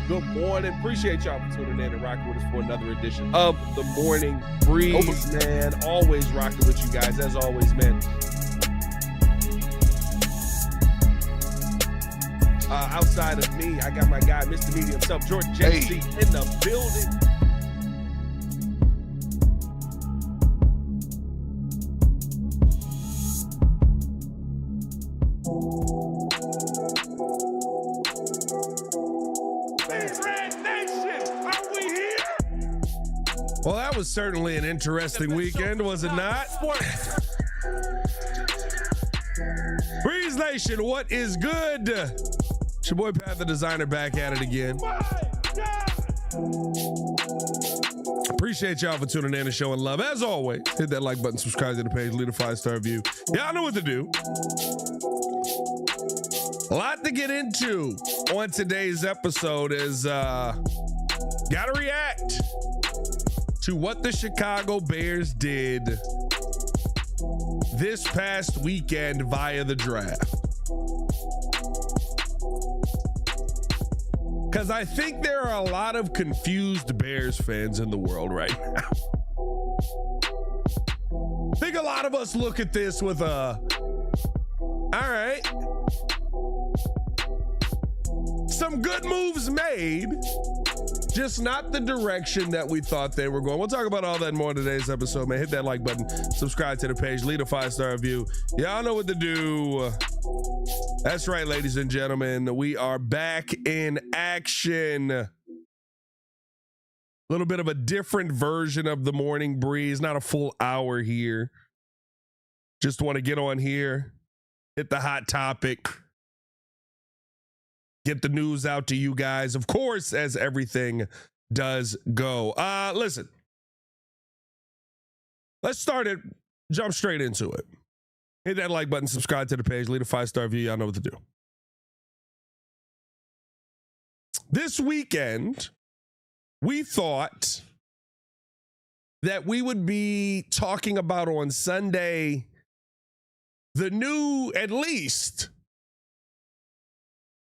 Good morning. Appreciate y'all for tuning in and rocking with us for another edition of the Morning Breeze, man. Always rocking with you guys, as always, man. Outside of me, I got my guy, Mr. Media himself, Jordan JC in the building. Well, that was certainly an interesting weekend, was it not? Breeze Nation, what is good? It's your boy Pat the Designer back at it again. Appreciate y'all for tuning in and showing love. As always, hit that like button, subscribe to the page, leave a 5-star review. Y'all know what to do. A lot to get into on today's episode is gotta react to what the Chicago Bears did this past weekend via the draft. Because I think there are a lot of confused Bears fans in the world right now. I think a lot of us look at this with all right, some good moves made, just not the direction that we thought they were going. We'll talk about all that and more in today's episode, man. Hit that like button, subscribe to the page, leave a 5-star review. Y'all know what to do. That's right, ladies and gentlemen. We are back in action. A little bit of a different version of the Morning Breeze, not a full hour here. Just want to get on here, hit the hot topic, get the news out to you guys, of course, as everything does go. Listen, let's jump straight into it. Hit that like button, subscribe to the page, leave a 5-star review. Y'all know what to do. This weekend, we thought that we would be talking about on Sunday the new, at least,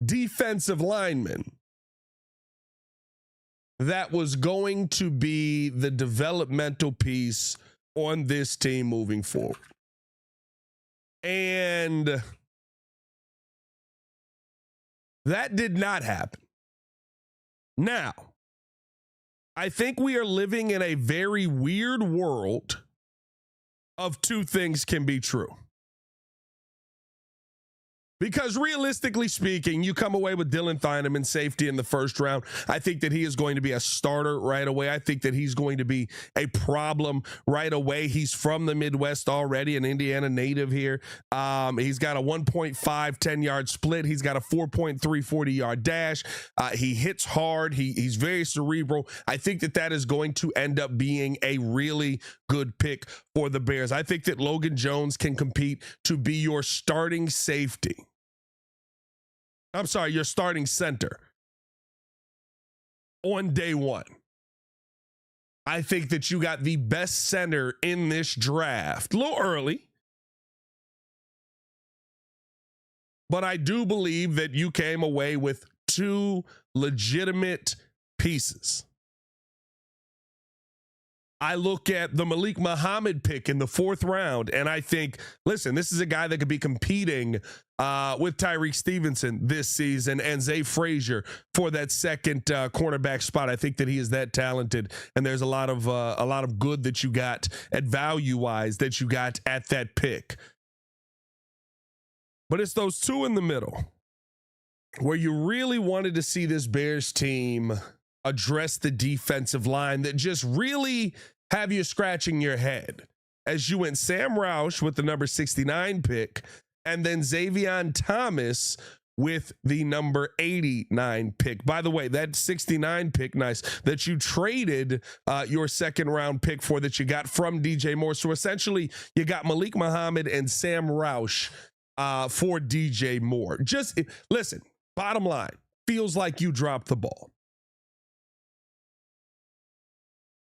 defensive lineman that was going to be the developmental piece on this team moving forward. And that did not happen. Now, I think we are living in a very weird world of two things can be true. Because realistically speaking, you come away with Dylan Thieneman, safety in the first round. I think that he is going to be a starter right away. I think that he's going to be a problem right away. He's from the Midwest already, an Indiana native here. He's got a 1.5 10-yard split. He's got a 4.3 40-yard dash. He hits hard. He's very cerebral. I think that is going to end up being a really good pick for the Bears. I think that Logan Jones can compete to be your starting safety. I'm sorry, your starting center on day one. I think that you got the best center in this draft. A little early, but I do believe that you came away with two legitimate pieces. I look at the Malik Muhammad pick in the 4th round, and I think, listen, this is a guy that could be competing with Tyreek Stevenson this season and Zay Frazier for that second cornerback spot. I think that he is that talented, and there's a lot of good that you got at value-wise that you got at that pick. But it's those two in the middle where you really wanted to see this Bears team address the defensive line that just really have you scratching your head as you went Sam Roush with the number 69 pick and then Xavion Thomas with the number 89 pick. By the way, that 69 pick, nice, that you traded your 2nd round pick for, that you got from DJ Moore. So essentially you got Malik Muhammad and Sam Roush for DJ Moore. Just listen, bottom line, feels like you dropped the ball.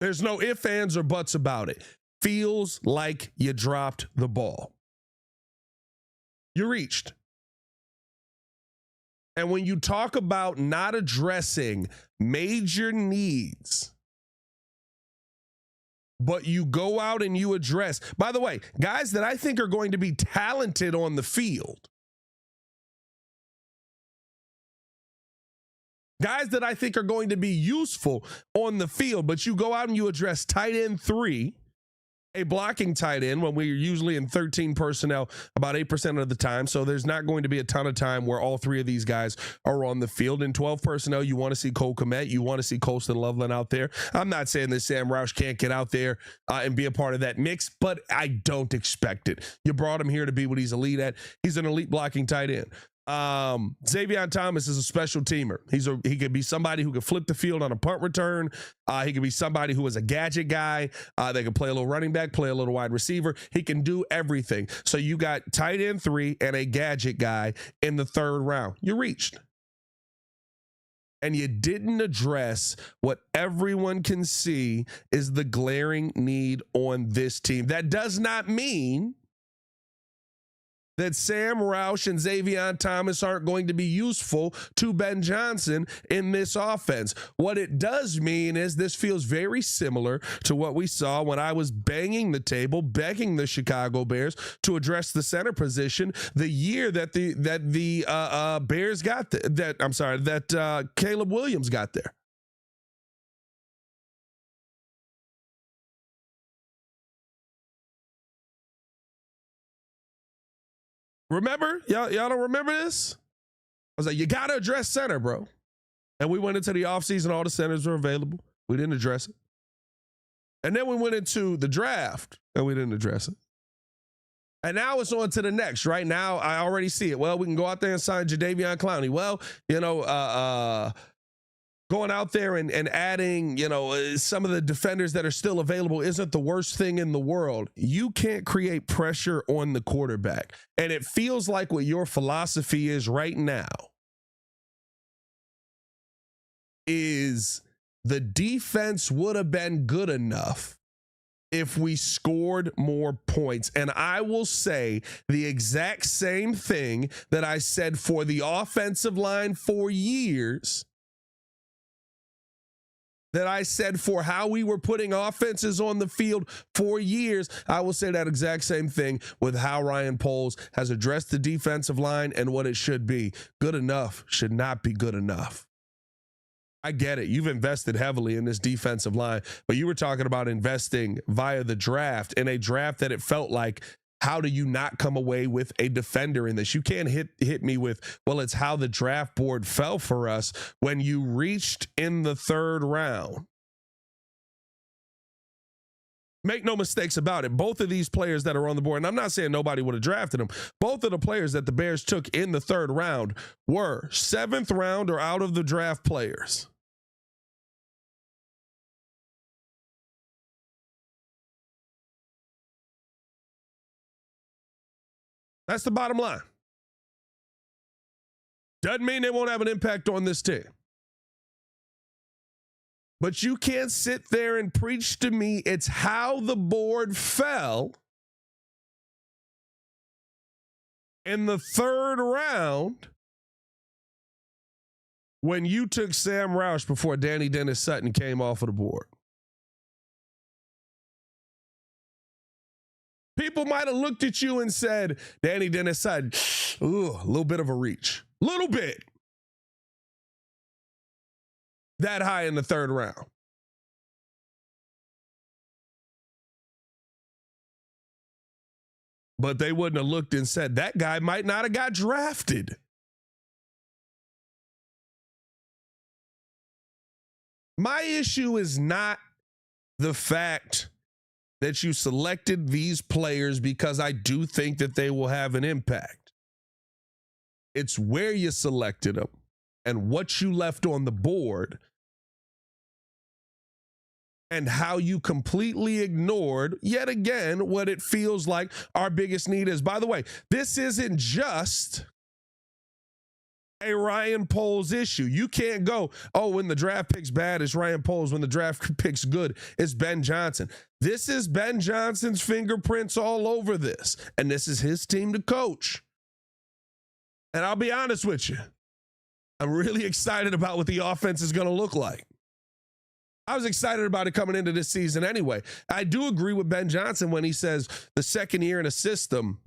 There's no ifs, ands, or buts about it. Feels like you dropped the ball. You reached. And when you talk about not addressing major needs, but you go out and you address, by the way, guys that I think are going to be talented on the field, guys that I think are going to be useful on the field, but you go out and you address tight end 3, a blocking tight end when we're usually in 13 personnel about 8% of the time. So there's not going to be a ton of time where all 3 of these guys are on the field. In 12 personnel, you want to see Cole Kmet. You want to see Colston Loveland out there. I'm not saying that Sam Roush can't get out there and be a part of that mix, but I don't expect it. You brought him here to be what he's elite at. He's an elite blocking tight end. Xavier Thomas is a special teamer. He could be somebody who could flip the field on a punt return. He could be somebody who is a gadget guy. They can play a little running back, play a little wide receiver. He can do everything. So you got tight end 3 and a gadget guy in the 3rd round. You reached. And you didn't address what everyone can see is the glaring need on this team. That does not mean that Sam Roush and Xavier Thomas aren't going to be useful to Ben Johnson in this offense. What it does mean is this feels very similar to what we saw when I was banging the table, begging the Chicago Bears to address the center position the year that the Bears got that Caleb Williams got there. Remember? Y'all don't remember this? I was like, you got to address center, bro. And we went into the offseason, all the centers were available. We didn't address it. And then we went into the draft, and we didn't address it. And now it's on to the next. Right now, I already see it. Well, we can go out there and sign Jadeveon Clowney. Well, going out there and adding, some of the defenders that are still available isn't the worst thing in the world. You can't create pressure on the quarterback. And it feels like what your philosophy is right now is the defense would have been good enough if we scored more points. And I will say the exact same thing that I said for the offensive line for years, that I said for how we were putting offenses on the field for years. I will say that exact same thing with how Ryan Poles has addressed the defensive line and what it should be. Good enough should not be good enough. I get it. You've invested heavily in this defensive line, but you were talking about investing via the draft, in a draft that it felt like, how do you not come away with a defender in this? You can't hit me with, well, it's how the draft board fell for us when you reached in the 3rd round. Make no mistakes about it. Both of these players that are on the board, and I'm not saying nobody would have drafted them, both of the players that the Bears took in the 3rd round were 7th round or out of the draft players. That's the bottom line. Doesn't mean they won't have an impact on this team. But you can't sit there and preach to me it's how the board fell in the 3rd round when you took Sam Roush before Danny Dennis Sutton came off of the board. People might have looked at you and said, Danny Dennis Sutton, ooh, a little bit of a reach. Little bit. That high in the 3rd round. But they wouldn't have looked and said, that guy might not have got drafted. My issue is not the fact that you selected these players, because I do think that they will have an impact. It's where you selected them and what you left on the board and how you completely ignored, yet again, what it feels like our biggest need is. By the way, this isn't just a Ryan Poles issue. You can't go, oh, when the draft pick's bad, it's Ryan Poles. When the draft pick's good, it's Ben Johnson. This is Ben Johnson's fingerprints all over this, and this is his team to coach. And I'll be honest with you, I'm really excited about what the offense is going to look like. I was excited about it coming into this season anyway. I do agree with Ben Johnson when he says the second year in a system,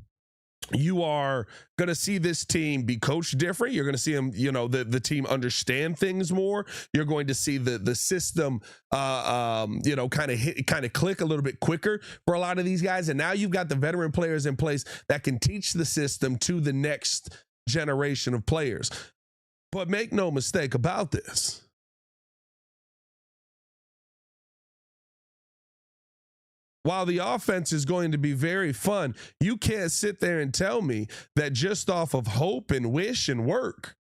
you are going to see this team be coached different. You're going to see them, the team understand things more. You're going to see the system, kind of click a little bit quicker for a lot of these guys. And now you've got the veteran players in place that can teach the system to the next generation of players. But make no mistake about this. While the offense is going to be very fun, you can't sit there and tell me that just off of hope and wish and work,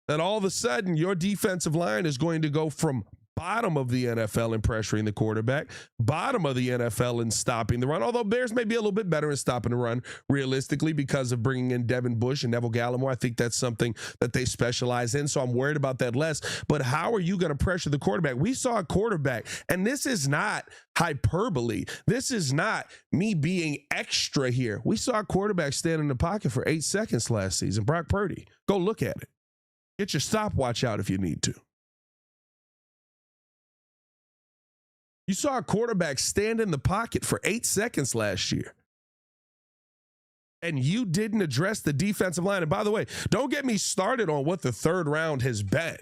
that all of a sudden your defensive line is going to go from bottom of the NFL in pressuring the quarterback, bottom of the NFL in stopping the run, although Bears may be a little bit better in stopping the run realistically because of bringing in Devin Bush and Neville Gallimore. I think that's something that they specialize in, so I'm worried about that less. But how are you going to pressure the quarterback? We saw a quarterback, and this is not hyperbole. This is not me being extra here. We saw a quarterback stand in the pocket for 8 seconds last season, Brock Purdy. Go look at it. Get your stopwatch out if you need to. You saw a quarterback stand in the pocket for 8 seconds last year. And you didn't address the defensive line. And by the way, don't get me started on what the third round has been.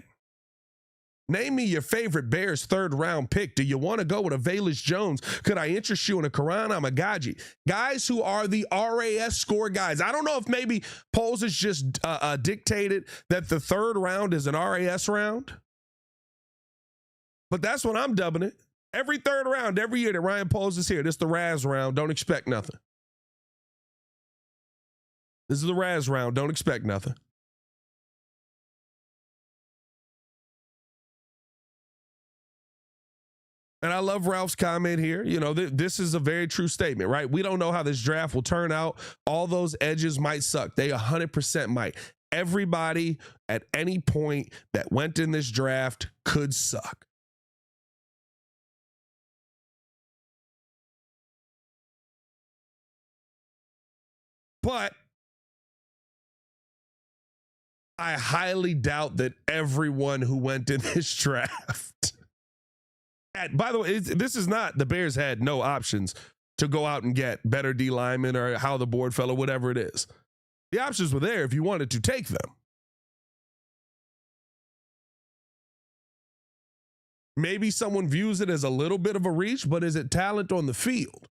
Name me your favorite Bears third round pick. Do you want to go with a Velus Jones? Could I interest you in a Karan Amagaji? Guys who are the RAS score guys. I don't know if maybe polls has just dictated that the third round is an RAS round. But that's what I'm dubbing it. Every third round, every year that Ryan Poles is here, this is the Raz round. Don't expect nothing. This is the Raz round. Don't expect nothing. And I love Ralph's comment here. This is a very true statement, right? We don't know how this draft will turn out. All those edges might suck. They 100% might. Everybody at any point that went in this draft could suck. But I highly doubt that everyone who went in this draft. By the way, this is not the Bears had no options to go out and get better D linemen or how the board fell or whatever it is. The options were there if you wanted to take them. Maybe someone views it as a little bit of a reach, but is it talent on the field?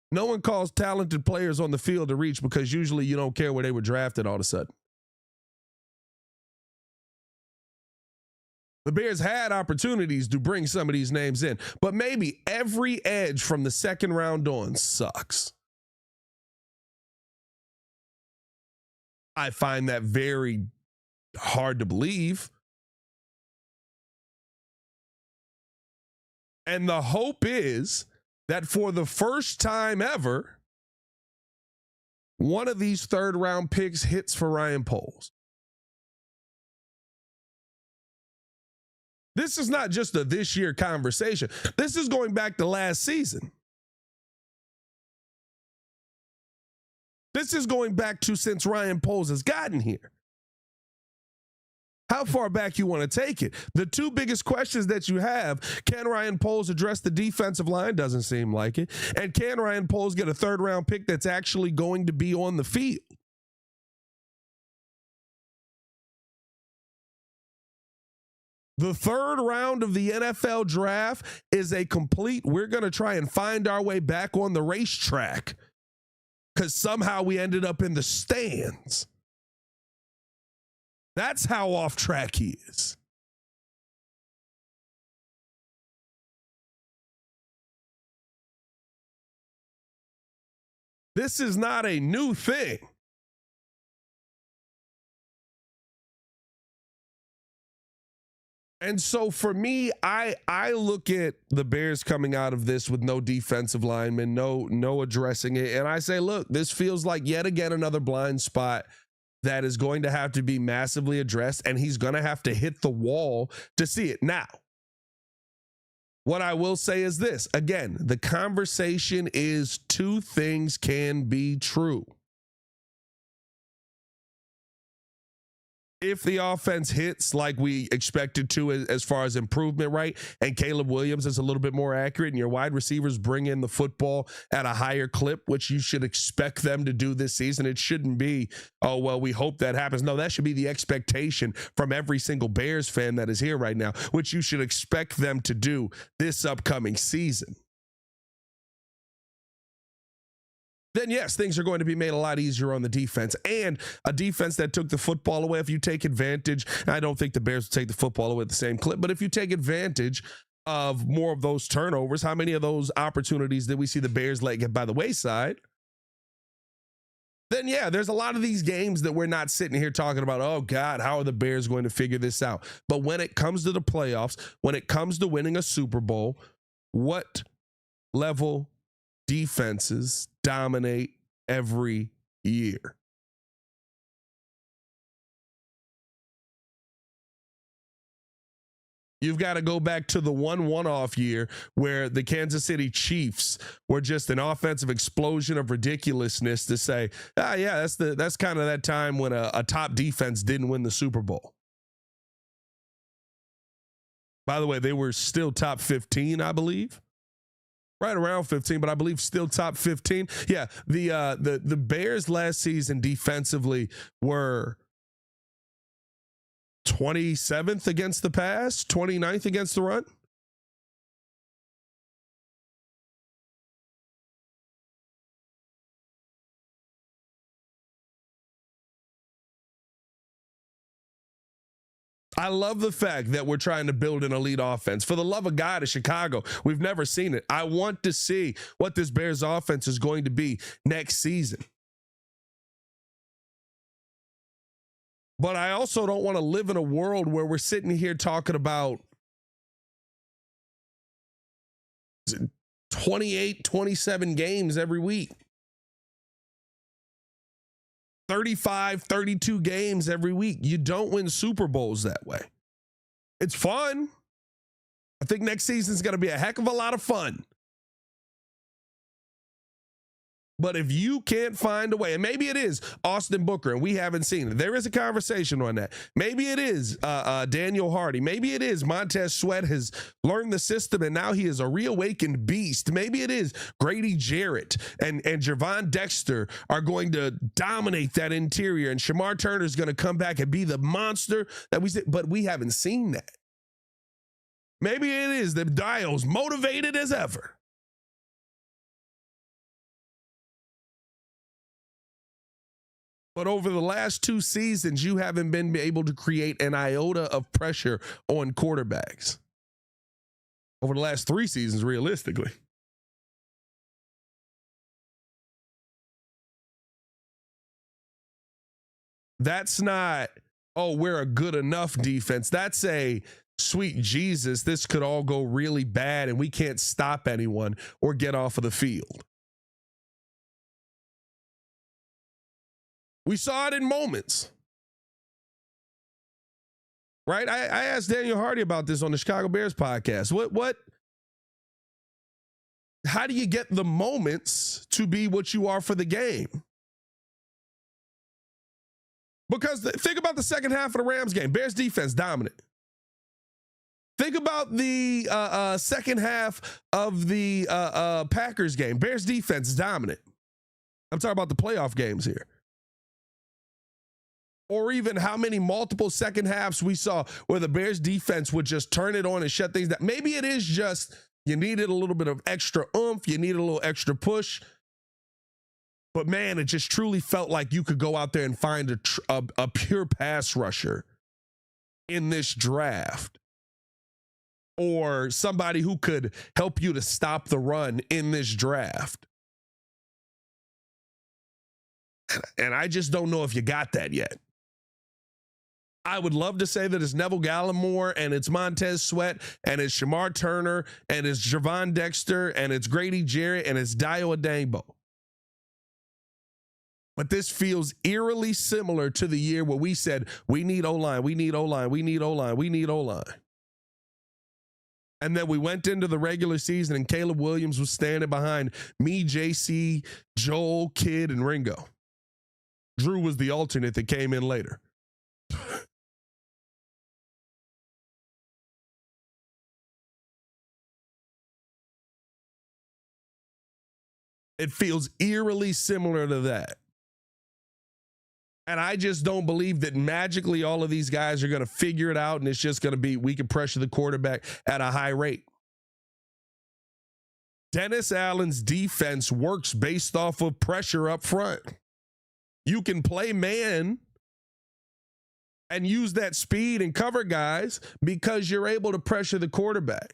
No one calls talented players on the field a reach because usually you don't care where they were drafted all of a sudden. The Bears had opportunities to bring some of these names in, but maybe every edge from the second round on sucks. I find that very hard to believe. And the hope is that for the first time ever, one of these third round picks hits for Ryan Poles. This is not just a this year conversation. This is going back to last season. This is going back to since Ryan Poles has gotten here. How far back you want to take it? The two biggest questions that you have, can Ryan Poles address the defensive line? Doesn't seem like it. And can Ryan Poles get a third round pick that's actually going to be on the field? The third round of the NFL draft is a complete, we're going to try and find our way back on the racetrack because somehow we ended up in the stands. That's how off track he is. This is not a new thing. And so for me, I look at the Bears coming out of this with no defensive linemen, no addressing it. And I say, look, this feels like yet again another blind spot that is going to have to be massively addressed, and he's going to have to hit the wall to see it. Now, what I will say is this. Again, the conversation is two things can be true. if the offense hits like we expected to as far as improvement, right? And Caleb Williams is a little bit more accurate and your wide receivers bring in the football at a higher clip, which you should expect them to do this season. It shouldn't be, oh, well, we hope that happens. No, that should be the expectation from every single Bears fan that is here right now, which you should expect them to do this upcoming season. Then yes, things are going to be made a lot easier on the defense, and a defense that took the football away. If you take advantage, I don't think the Bears will take the football away at the same clip, but if you take advantage of more of those turnovers, how many of those opportunities did we see the Bears let get by the wayside? Then yeah, there's a lot of these games that we're not sitting here talking about, oh God, how are the Bears going to figure this out? But when it comes to the playoffs, when it comes to winning a Super Bowl, what level defenses dominate every year? You've got to go back to the one-off year where the Kansas City Chiefs were just an offensive explosion of ridiculousness to say, yeah, that's kind of that time when a top defense didn't win the Super Bowl. By the way, they were still top 15, I believe. Right around 15, but I believe still top 15. Yeah, the Bears last season defensively were 27th against the pass, 29th against the run. I love the fact that we're trying to build an elite offense. For the love of God, in Chicago, we've never seen it. I want to see what this Bears offense is going to be next season. But I also don't want to live in a world where we're sitting here talking about 28, 27 games every week. 35, 32 games every week. You don't win Super Bowls that way. It's fun. I think next season's going to be a heck of a lot of fun. But if you can't find a way, and maybe it is Austin Booker, and we haven't seen it. There is a conversation on that. Maybe it is Daniel Hardy. Maybe it is Montez Sweat has learned the system, and now he is a reawakened beast. Maybe it is Grady Jarrett and Javon Dexter are going to dominate that interior, and Shamar Turner is going to come back and be the monster that we said, but we haven't seen that. Maybe it is the Dials motivated as ever. But over the last 2 seasons, you haven't been able to create an iota of pressure on quarterbacks. Over the last 3 seasons, realistically. That's not, oh, we're a good enough defense. That's a, sweet Jesus, this could all go really bad and we can't stop anyone or get off of the field. We saw it in moments, right? I asked Daniel Hardy about this on the Chicago Bears podcast. How do you get the moments to be what you are for the game? Because think about the second half of the Rams game. Bears defense dominant. Think about the second half of the Packers game. Bears defense dominant. I'm talking about the playoff games here. Or even how many multiple second halves we saw where the Bears defense would just turn it on and shut things down. Maybe it is just you needed a little bit of extra oomph. You needed a little extra push. But man, it just truly felt like you could go out there and find a pure pass rusher in this draft. Or somebody who could help you to stop the run in this draft. And I just don't know if you got that yet. I would love to say that it's Neville Gallimore and it's Montez Sweat and it's Shamar Turner and it's Javon Dexter and it's Grady Jarrett and it's Dio Adangbo. But this feels eerily similar to the year where we said, we need O-line, we need O-line, we need O-line, we need O-line. And then we went into the regular season and Caleb Williams was standing behind me, JC, Joel, Kidd, and Ringo. Drew was the alternate that came in later. It feels eerily similar to that. And I just don't believe that magically all of these guys are going to figure it out and it's just going to be we can pressure the quarterback at a high rate. Dennis Allen's defense works based off of pressure up front. You can play man and use that speed and cover guys because you're able to pressure the quarterback.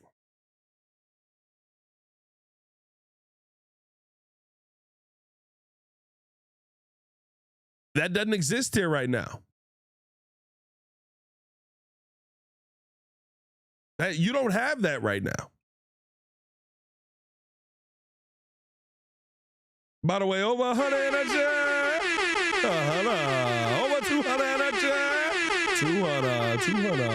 That doesn't exist here right now. You don't have that right now. By the way, over 100 and a jet. Over 200 and a jet. 200.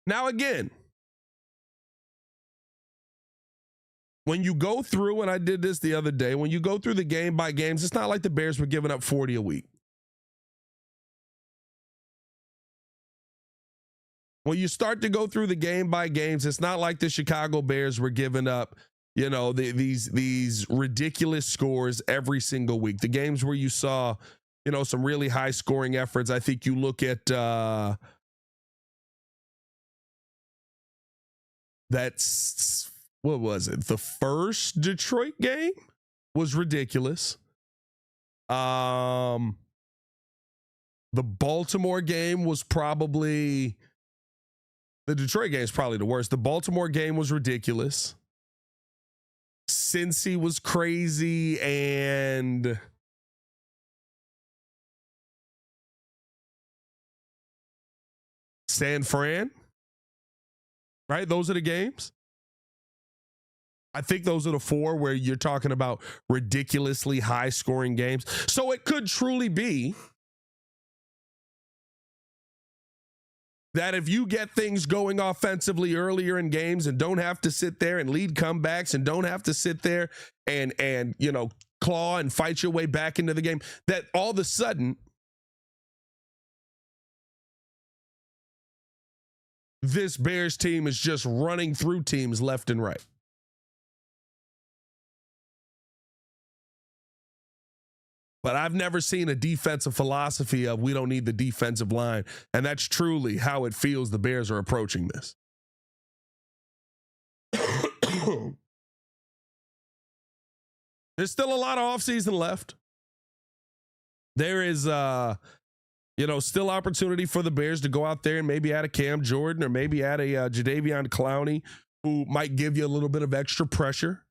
Now again, when you go through, and I did this the other day, when you go through the game by games, it's not like the Bears were giving up 40 a week. When you start to go through the game by games, it's not like the Chicago Bears were giving up, you know, these ridiculous scores every single week. The games where you saw, you know, some really high scoring efforts. I think you look at that's, what was it? The first Detroit game was ridiculous. The Baltimore game was probably, the Detroit game is probably the worst. The Baltimore game was ridiculous. Cincy was crazy, and San Fran, right? Those are the games. I think those are the four where you're talking about ridiculously high scoring games. So it could truly be that if you get things going offensively earlier in games and don't have to sit there and lead comebacks and don't have to sit there and you know, claw and fight your way back into the game, that all of a sudden this Bears team is just running through teams left and right. But I've never seen a defensive philosophy of we don't need the defensive line. And that's truly how it feels the Bears are approaching this. There's still a lot of offseason left. There is, you know, still opportunity for the Bears to go out there and maybe add a Cam Jordan or maybe add a Jadeveon Clowney who might give you a little bit of extra pressure.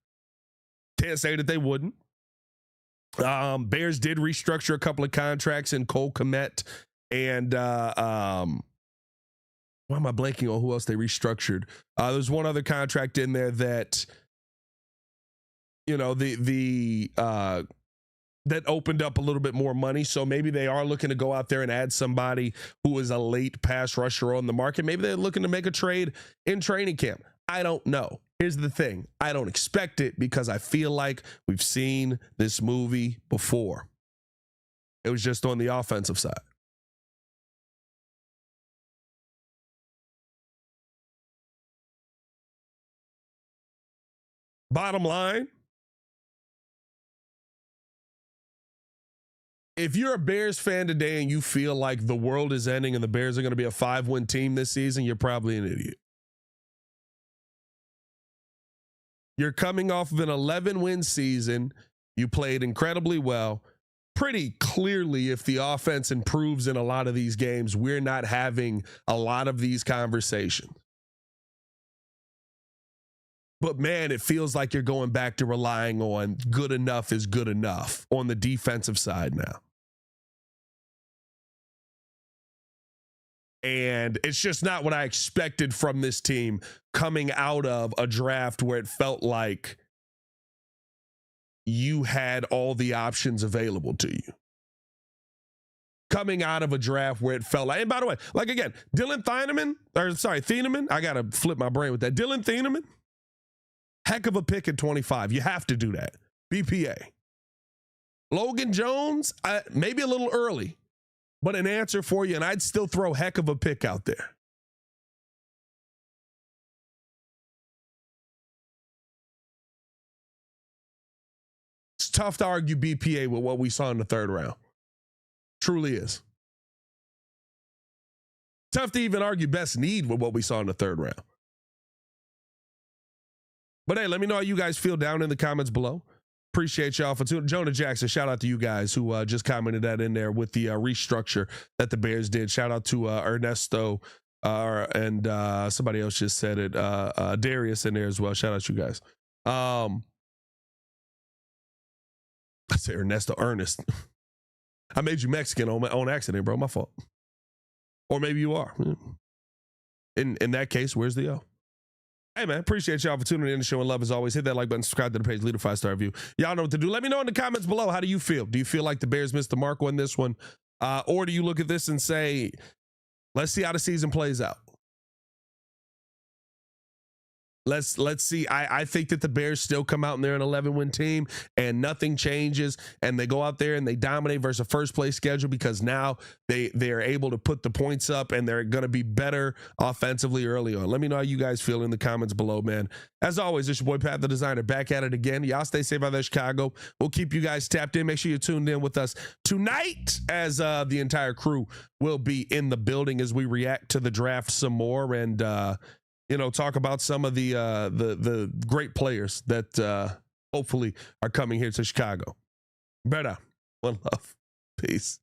Can't say that they wouldn't. Bears did restructure a couple of contracts in Cole Kmet and why am I blanking on who else they restructured? There's one other contract in there that, you know, that opened up a little bit more money. So maybe they are looking to go out there and add somebody who is a late pass rusher on the market. Maybe they're looking to make a trade in training camp. I don't know. Here's the thing. I don't expect it because I feel like we've seen this movie before. It was just on the offensive side. Bottom line, if you're a Bears fan today and you feel like the world is ending and the Bears are going to be a 5-win team this season, you're probably an idiot. You're coming off of an 11-win season. You played incredibly well. Pretty clearly, if the offense improves in a lot of these games, we're not having a lot of these conversations. But man, it feels like you're going back to relying on good enough is good enough on the defensive side now. And it's just not what I expected from this team coming out of a draft where it felt like you had all the options available to you. Coming out of a draft where it felt like, and by the way, like again, Thieneman, I got to flip my brain with that. Dylan Thieneman, heck of a pick at 25. You have to do that. BPA. Logan Jones, maybe a little early, but an answer for you, and I'd still throw heck of a pick out there. It's tough to argue BPA with what we saw in the third round. Truly is. Tough to even argue best need with what we saw in the third round. But hey, let me know how you guys feel down in the comments below. Appreciate y'all for tuning. Jonah Jackson, shout out to you guys who just commented that in there with the restructure that the Bears did. Shout out to Ernesto and somebody else just said it. Darius in there as well. Shout out to you guys. I say Ernesto Ernest. I made you Mexican on accident, bro. My fault. Or maybe you are. In that case, where's the O? Hey, man, appreciate y'all for tuning in to the show and love as always. Hit that like button, subscribe to the page, leave a 5-star review. Y'all know what to do. Let me know in the comments below. How do you feel? Do you feel like the Bears missed the mark on this one? Or do you look at this and say, let's see how the season plays out? Let's see. I think that the Bears still come out and they're an 11-win team and nothing changes and they go out there and they dominate versus a first place schedule because now they're able to put the points up and they're going to be better offensively early on. Let me know how you guys feel in the comments below, man. As always, it's your boy Pat the Designer back at it again. Y'all stay safe out there, Chicago. We'll keep you guys tapped in. Make sure you're tuned in with us tonight as the entire crew will be in the building as we react to the draft some more and talk about some of the great players that hopefully are coming here to Chicago. Better. One love. Peace.